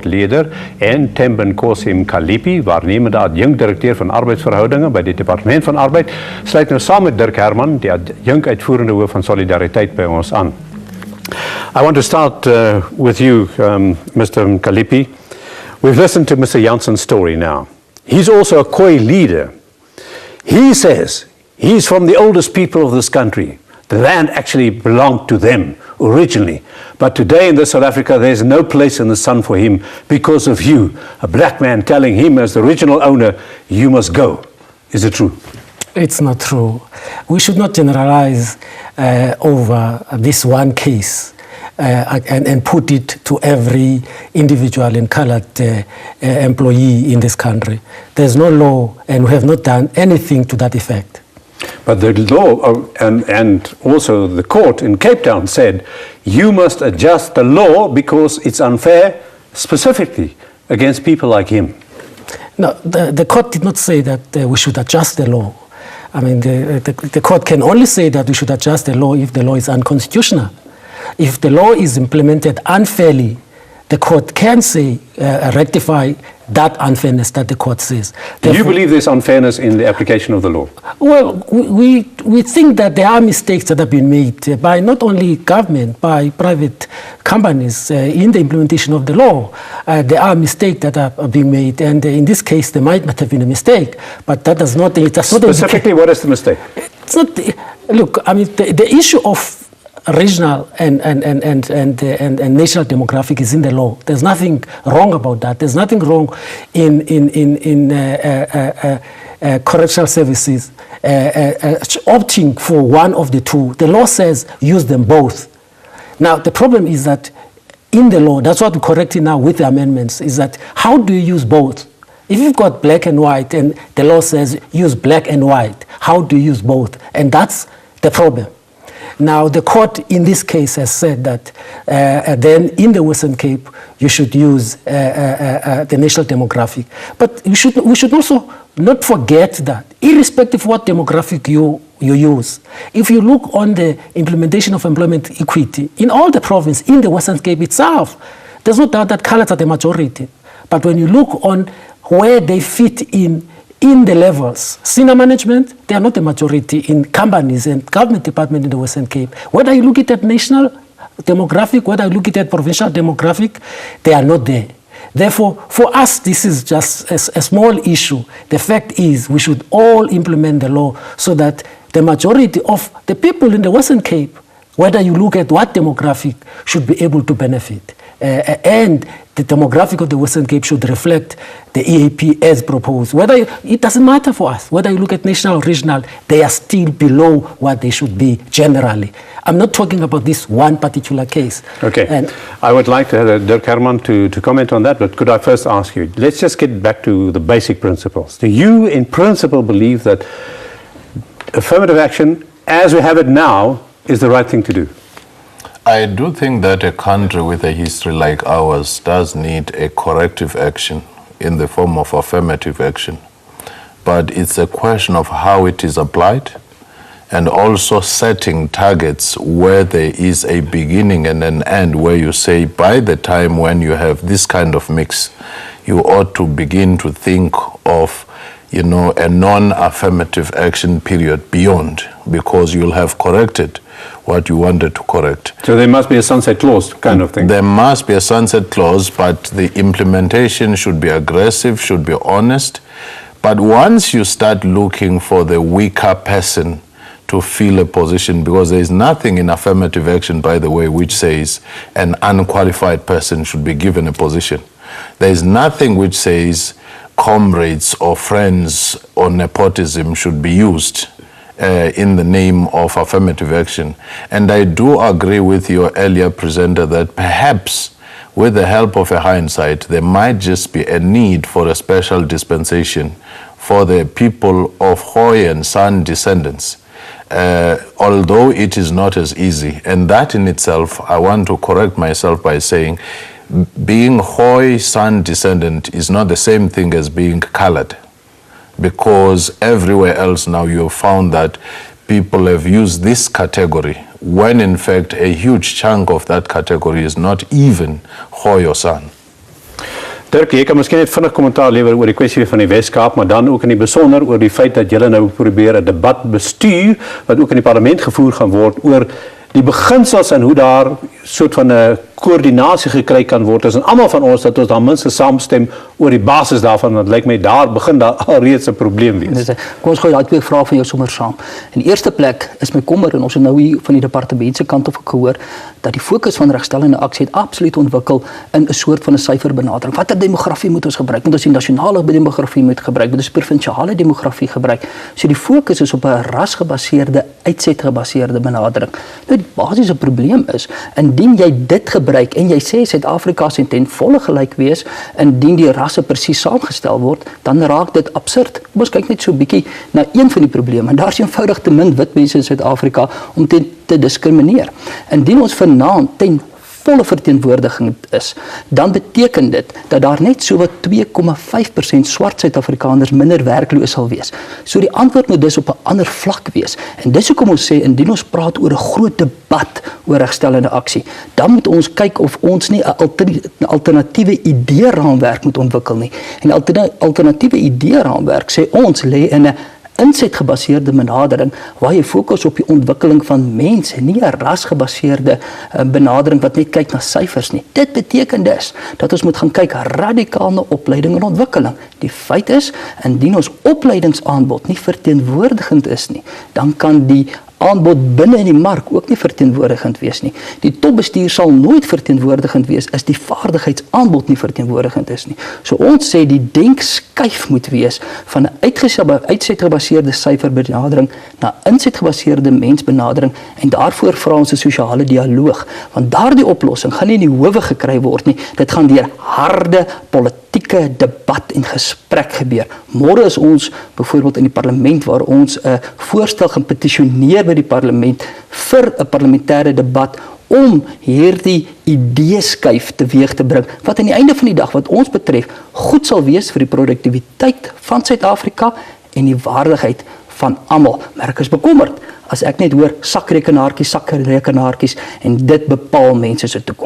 Leider en Temben Kosim Kalipi, waarnemende adjunct-directeur van arbeidsverhoudingen bij het departement van arbeid, sluit nou saam met Dirk Herman, die adjunct-uitvoerende hoof van Solidariteit, bij ons aan. I want to start with you, Mr. Kalipi. We've listened to Mr. Janssen's story now. He's also a Khoi leader. He says he's from the oldest people of this country. The land actually belonged to them originally. But today in South Africa, there's no place in the sun for him because of you, a black man telling him as the original owner, you must go. Is it true? It's not true. We should not generalize over this one case and put it to every individual and colored employee in this country. There's no law, and we have not done anything to that effect. But the law and also the court in Cape Town said you must adjust the law because it's unfair specifically against people like him. No, the court did not say that we should adjust the law. I mean, the court can only say that we should adjust the law if the law is unconstitutional. If the law is implemented unfairly, the court can say, rectify that unfairness that the court says. Do you believe there's unfairness in the application of the law? Well, we think that there are mistakes that have been made by not only government, by private companies in the implementation of the law. There are mistakes that are being made, and in this case, there might not have been a mistake, but that does not... Specifically, what is the mistake? It's not... Look, I mean, the issue of regional and national demographic is in the law. There's nothing wrong about that. There's nothing wrong in correctional services opting for one of the two. The law says use them both. Now, the problem is that in the law, that's what we're correcting now with the amendments, is that how do you use both? If you've got black and white and the law says use black and white, how do you use both? And that's the problem. Now, the court in this case has said that then in the Western Cape, you should use the national demographic. But we should also not forget that, irrespective of what demographic you use, if you look on the implementation of employment equity in all the province, in the Western Cape itself, there's no doubt that colours are the majority. But when you look on where they fit in the levels, senior management, they are not the majority in companies and government department in the Western Cape. Whether you look at national demographic, whether you look at provincial demographic, they are not there. Therefore, for us, this is just a small issue. The fact is we should all implement the law so that the majority of the people in the Western Cape, whether you look at what demographic, should be able to benefit. And the demographic of the Western Cape should reflect the EAP as proposed. It doesn't matter for us. Whether you look at national or regional, they are still below what they should be generally. I'm not talking about this one particular case. Okay. And I would like to have Dirk Herman to comment on that, but could I first ask you, let's just get back to the basic principles. Do you, in principle, believe that affirmative action, as we have it now, is the right thing to do? I do think that a country with a history like ours does need a corrective action in the form of affirmative action. But it's a question of how it is applied and also setting targets where there is a beginning and an end, where you say by the time when you have this kind of mix, you ought to begin to think of a non-affirmative action period beyond, because you'll have corrected what you wanted to correct. So there must be a sunset clause kind of thing? There must be a sunset clause, but the implementation should be aggressive, should be honest. But once you start looking for the weaker person to fill a position, because there is nothing in affirmative action, by the way, which says an unqualified person should be given a position. There is nothing which says comrades or friends or nepotism should be used in the name of affirmative action. And I do agree with your earlier presenter that perhaps with the help of a hindsight, there might just be a need for a special dispensation for the people of Khoi and San descendants, although it is not as easy. And that in itself, I want to correct myself by saying, being Khoi San descendant is not the same thing as being colored, because everywhere else now you have found that people have used this category when in fact a huge chunk of that category is not even Khoi or San. Dirk, jy kan miskien net vinnig kommentaar lewer oor die kwessie van die Wes-Kaap, maar dan ook in die besonder oor die feit dat julle nou probeer 'n debat bestuur wat ook in die parlement gevoer gaan word oor die beginsels en hoe daar soort van 'n koördinasie gekry kan word tussen almal van ons dat ons dan minstens saamstem oor die basis daarvan, want lyk my daar begin daar alreeds 'n probleem wees. Kom ons gooi daai twee vrae van jou sommer saam. In die eerste plek is my kommer en ons het nou hier van die departement se kant af gehoor dat die fokus van regstellende aksie het absoluut ontwikkel in 'n soort van 'n syferbenadering. Watter demografie moet ons gebruik? Moet ons die nasionale demografie moet gebruik? Moet ons provinsiale demografie gebruik? So die fokus is op 'n rasgebaseerde, uitsetgebaseerde benadering. Nou die basiese probleem is, indien jy dit gebruik en jy sê Suid-Afrika se ten volle gelyk wees, indien die rasse presies saamgestel word, dan raak dit absurd. Kom ons kyk net so 'n bietjie na een van die probleme. En daar is eenvoudig te min wit mense in Suid-Afrika om te diskrimineer. Indien ons vanaand ten volle verteenwoordiging is, dan beteken dit dat daar net so wat 2,5% swart Suid-Afrikaners minder werkloos sal wees. So die antwoord moet dus op 'n ander vlak wees. En dis hoekom ons sê, indien ons praat oor 'n groot debat oor regstellende aksie, dan moet ons kyk of ons nie 'n alternatiewe idee-raamwerk moet ontwikkel nie. En alternatiewe idee-raamwerk sê ons lê in 'n insetgebaseerde benadering waar jy fokus op die ontwikkeling van mense, nie 'n rasgebaseerde benadering wat net kyk na syfers nie. Dit beteken dus dat ons moet gaan kyk radikaal na opleiding en ontwikkeling. Die feit is, indien ons opleidingsaanbod nie verteenwoordigend is nie, dan kan die aanbod binne in die mark ook nie verteenwoordigend wees nie. Die topbestuur sal nooit verteenwoordigend wees as die vaardigheidsaanbod nie verteenwoordigend is nie. So ons sê die denkskuif moet wees van 'n uitsetgebaseerde syferbenadering na insetgebaseerde mensbenadering en daarvoor vra ons 'n sosiale dialoog, want daardie oplossing gaan nie in die howe gekry word nie. Dit gaan deur harde politieke debat en gesprek gebeur. Môre is ons byvoorbeeld in die parlement waar ons 'n voorstel gaan petisioneer by die parlement vir 'n parlementêre debat om hierdie ideeskuif teweeg te bring, wat aan die einde van die dag wat ons betref goed sal wees vir die produktiwiteit van Suid-Afrika en die waardigheid van almal. Maar ek is bekommerd as ek net hoor sakrekenaartjies en dit bepaal mense se toekoms.